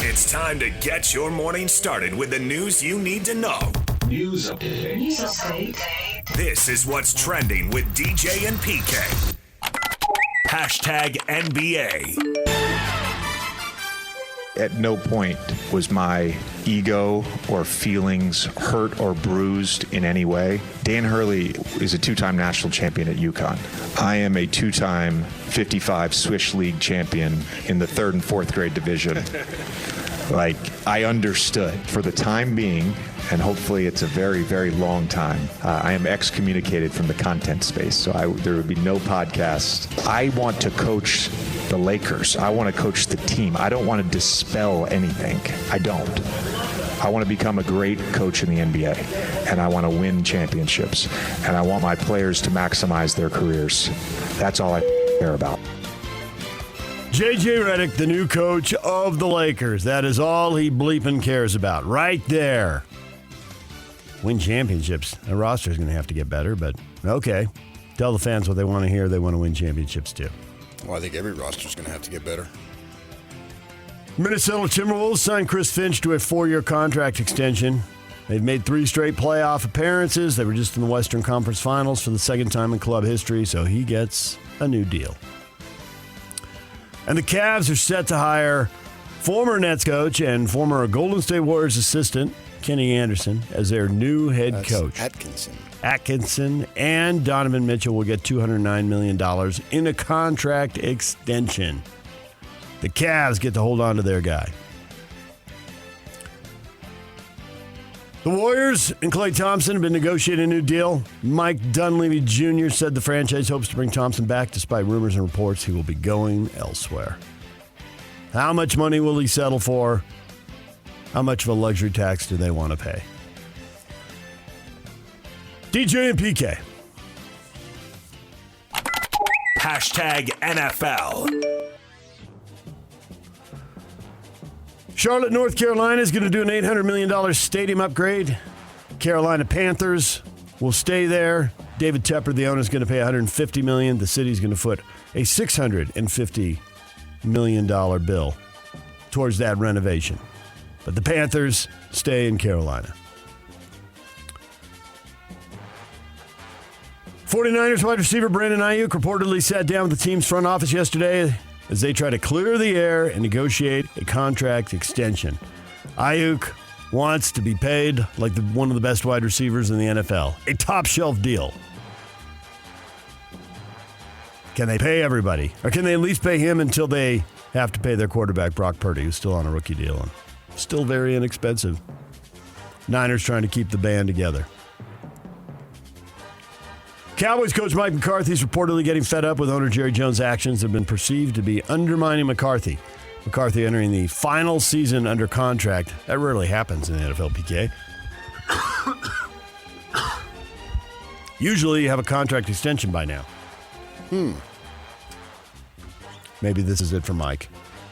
It's time to get your morning started with the news you need to know. News update. This is what's trending with DJ and PK. Hashtag NBA. At no point was my ego or feelings hurt or bruised in any way. Dan Hurley is a two-time national champion at UConn. I am a two-time 55 Swiss League champion in the 3rd and 4th grade division. I understood for the time being, and hopefully it's a very, very long time, I am excommunicated from the content space, so there would be no podcast. I want to coach the Lakers. I want to coach the team. I don't want to dispel anything. I don't. I want to become a great coach in the NBA, and I want to win championships, and I want my players to maximize their careers. That's all I care about. JJ Redick, the new coach of the Lakers. That is all he bleeping cares about right there. Win championships. The roster is going to have to get better, but okay. Tell the fans what they want to hear. They want to win championships too. Well, I think every roster is going to have to get better. Minnesota Timberwolves signed Chris Finch to a 4-year contract extension. They've made 3 straight playoff appearances. They were just in the Western Conference Finals for the 2nd time in club history, so he gets a new deal. And the Cavs are set to hire former Nets coach and former Golden State Warriors assistant, Kenny Anderson, as their new head coach. Atkinson and Donovan Mitchell will get $209 million in a contract extension. The Cavs get to hold on to their guy. The Warriors and Klay Thompson have been negotiating a new deal. Mike Dunleavy Jr. said the franchise hopes to bring Thompson back despite rumors and reports he will be going elsewhere. How much money will he settle for? How much of a luxury tax do they want to pay? DJ and PK. Hashtag NFL. Charlotte, North Carolina is going to do an $800 million stadium upgrade. Carolina Panthers will stay there. David Tepper, the owner, is going to pay $150 million. The city is going to foot a $650 million bill towards that renovation. But the Panthers stay in Carolina. 49ers wide receiver Brandon Ayuk reportedly sat down with the team's front office yesterday as they try to clear the air and negotiate a contract extension. Ayuk wants to be paid like one of the best wide receivers in the NFL. A top-shelf deal. Can they pay everybody? Or can they at least pay him until they have to pay their quarterback, Brock Purdy, who's still on a rookie deal and still very inexpensive. Niners trying to keep the band together. Cowboys coach Mike McCarthy is reportedly getting fed up with owner Jerry Jones' actions that have been perceived to be undermining McCarthy. McCarthy entering the final season under contract. That rarely happens in the NFL, PK. Usually you have a contract extension by now. Maybe this is it for Mike.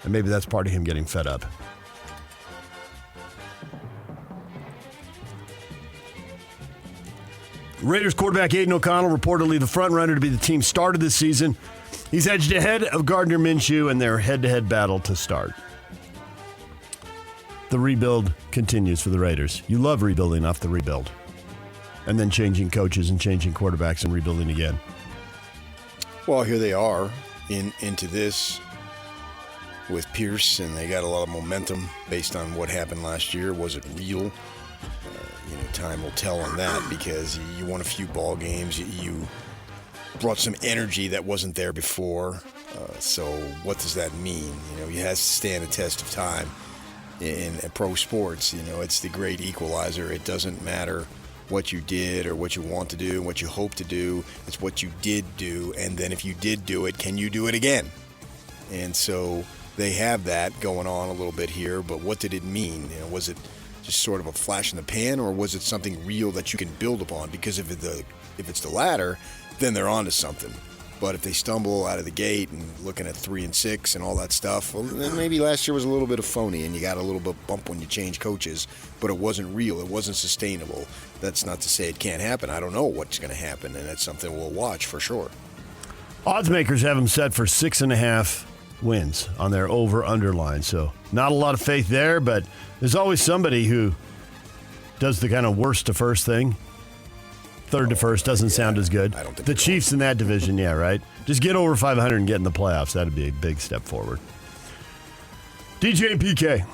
And maybe that's part of him getting fed up. Raiders quarterback Aidan O'Connell, reportedly the front-runner to be the team's starter this season. He's edged ahead of Gardner Minshew in their head-to-head battle to start. The rebuild continues for the Raiders. You love rebuilding off the rebuild. And then changing coaches and changing quarterbacks and rebuilding again. Well, here they are into this with Pierce, and they got a lot of momentum based on what happened last year. Was it real? Time will tell on that because you won a few ball games. You brought some energy that wasn't there before. So what does that mean? He has to stand the test of time in pro sports. It's the great equalizer. It doesn't matter what you did or what you want to do and what you hope to do. It's what you did do. And then if you did do it, can you do it again? And so they have that going on a little bit here. But what did it mean? Was it just sort of a flash in the pan, or was it something real that you can build upon? Because if it's the latter, then they're onto something. But if they stumble out of the gate and looking at 3-6 and all that stuff, well, then maybe last year was a little bit of phony and you got a little bit bump when you change coaches, but it wasn't real. It wasn't sustainable. That's not to say it can't happen. I don't know what's going to happen, and that's something we'll watch for sure. Odds makers have them set for 6.5 wins on their over-under line. So not a lot of faith there, but there's always somebody who does the kind of worst to first thing. Third to first doesn't sound as good. I don't think the Chiefs in that division, yeah, right? Just get over 500 and get in the playoffs. That'd be a big step forward. DJ and PK.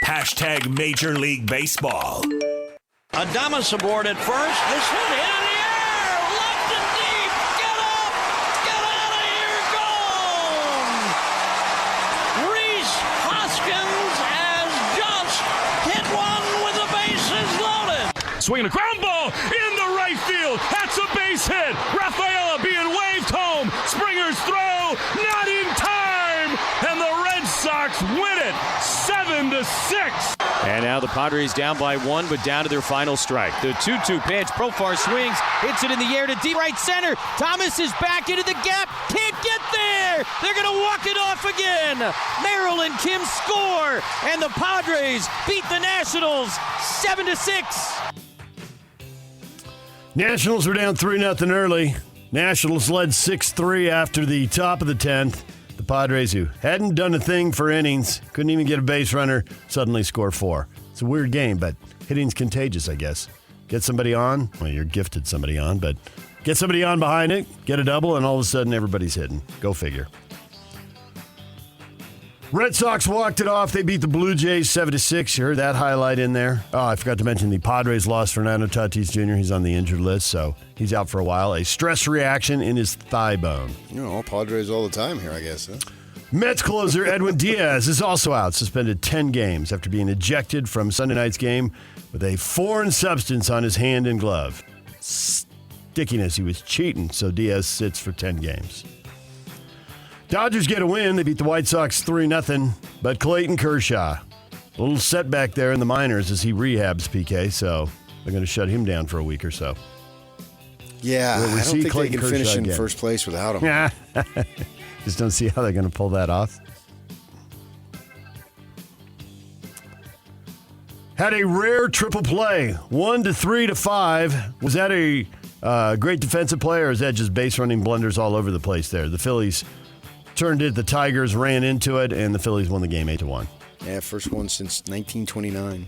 Hashtag Major League Baseball. Adames aboard at first. This one hit in the air. Left and deep. Get up. Get out of here. Gone. Reese Hoskins has just hit one with the bases loaded. Swinging a ground ball in the right field. That's a base hit. Rafaela being waved home. Springer's throw. Not in time. And the Red Sox win it 7-6. And now the Padres down by one, but down to their final strike. The 2-2 pitch. Profar swings, hits it in the air to deep right center. Thomas is back into the gap. Can't get there. They're going to walk it off again. Merrill and Kim score, and the Padres beat the Nationals 7-6. Nationals were down 3-0 early. Nationals led 6-3 after the top of the 10th. The Padres, who hadn't done a thing for innings, couldn't even get a base runner, suddenly score 4. It's a weird game, but hitting's contagious, I guess. Get somebody on. Well, you're gifted somebody on, but get somebody on behind it, get a double, and all of a sudden everybody's hitting. Go figure. Red Sox walked it off. They beat the Blue Jays 7-6. You heard that highlight in there. Oh, I forgot to mention the Padres lost Fernando Tatis Jr. He's on the injured list, so he's out for a while. A stress reaction in his thigh bone. You know, all Padres all the time here, I guess. Huh? Mets closer Edwin Diaz is also out, suspended 10 games after being ejected from Sunday night's game with a foreign substance on his hand and glove. Stickiness. He was cheating, so Diaz sits for 10 games. Dodgers get a win. They beat the White Sox 3-0, but Clayton Kershaw, a little setback there in the minors as he rehabs, PK, so they're going to shut him down for a week or so. Yeah, I don't think Clayton they can Kershaw finish in again. first place without him. Yeah. Just don't see how they're going to pull that off. Had a rare triple play, 1 to 3 to 5. Was that a great defensive play, or is that just base running blunders all over the place there? The Phillies turned it, the Tigers ran into it, and the Phillies won the game 8-1. Yeah, first one since 1929.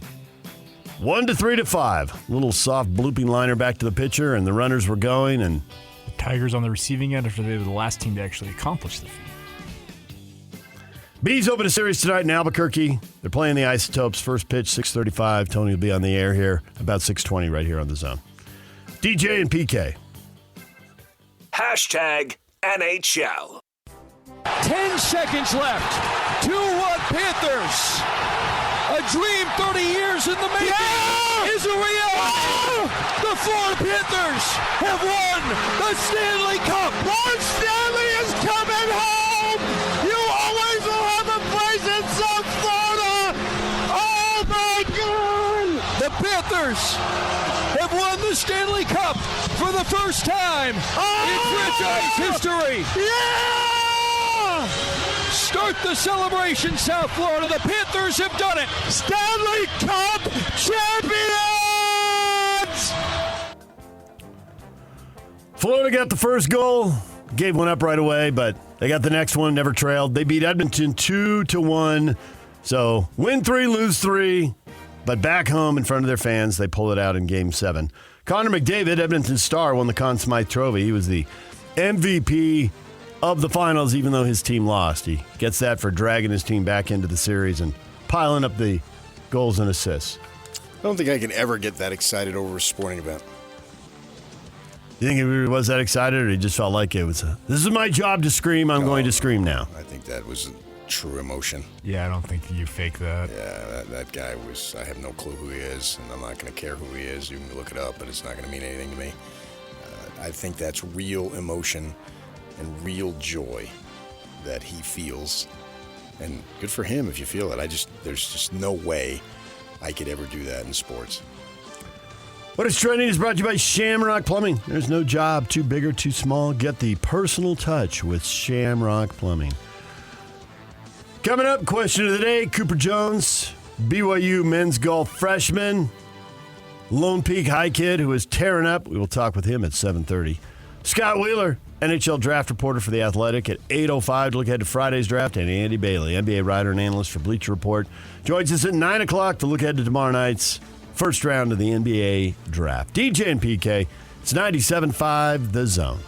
1 to 3 to 5. Little soft blooping liner back to the pitcher, and the runners were going, and The Tigers on the receiving end after they were the last team to actually accomplish the feat. Bees open a series tonight in Albuquerque. They're playing the Isotopes. First pitch, 6:35. Tony will be on the air here about 6:20 right here on the Zone. DJ and PK. Hashtag NHL. 10 seconds left. 2-1 Panthers. A dream 30 years in the making is a reality. The Florida Panthers have won the Stanley Cup. Lord Stanley is coming home. You always will have a place in South Florida. Oh my God. The Panthers have won the Stanley Cup for the first time in franchise history. Yeah! Start the celebration, South Florida. The Panthers have done it. Stanley Cup champions! Florida got the first goal, gave one up right away, but they got the next one, never trailed. They beat Edmonton 2-1. So win 3, lose 3, but back home in front of their fans, they pull it out in Game 7. Connor McDavid, Edmonton's star, won the Conn Smythe Trophy. He was the MVP of the finals, even though his team lost. He gets that for dragging his team back into the series and piling up the goals and assists. I don't think I can ever get that excited over a sporting event. You think he really was that excited, or he just felt like it was, this is my job to scream, I'm going to scream now? I think that was a true emotion. Yeah, I don't think you fake that. Yeah, that guy was, I have no clue who he is, and I'm not going to care who he is. You can look it up, but it's not going to mean anything to me. I think that's real emotion and real joy that he feels. And good for him if you feel it. There's just no way I could ever do that in sports. What is trending is brought to you by Shamrock Plumbing. There's no job too big or too small. Get the personal touch with Shamrock Plumbing. Coming up, question of the day, Cooper Jones, BYU men's golf freshman, Lone Peak High kid who is tearing up. We will talk with him at 7:30. Scott Wheeler, NHL draft reporter for The Athletic at 8:05 to look ahead to Friday's draft, and Andy Bailey, NBA writer and analyst for Bleacher Report, joins us at 9 o'clock to look ahead to tomorrow night's first round of the NBA draft. DJ and PK, it's 97.5 The Zone.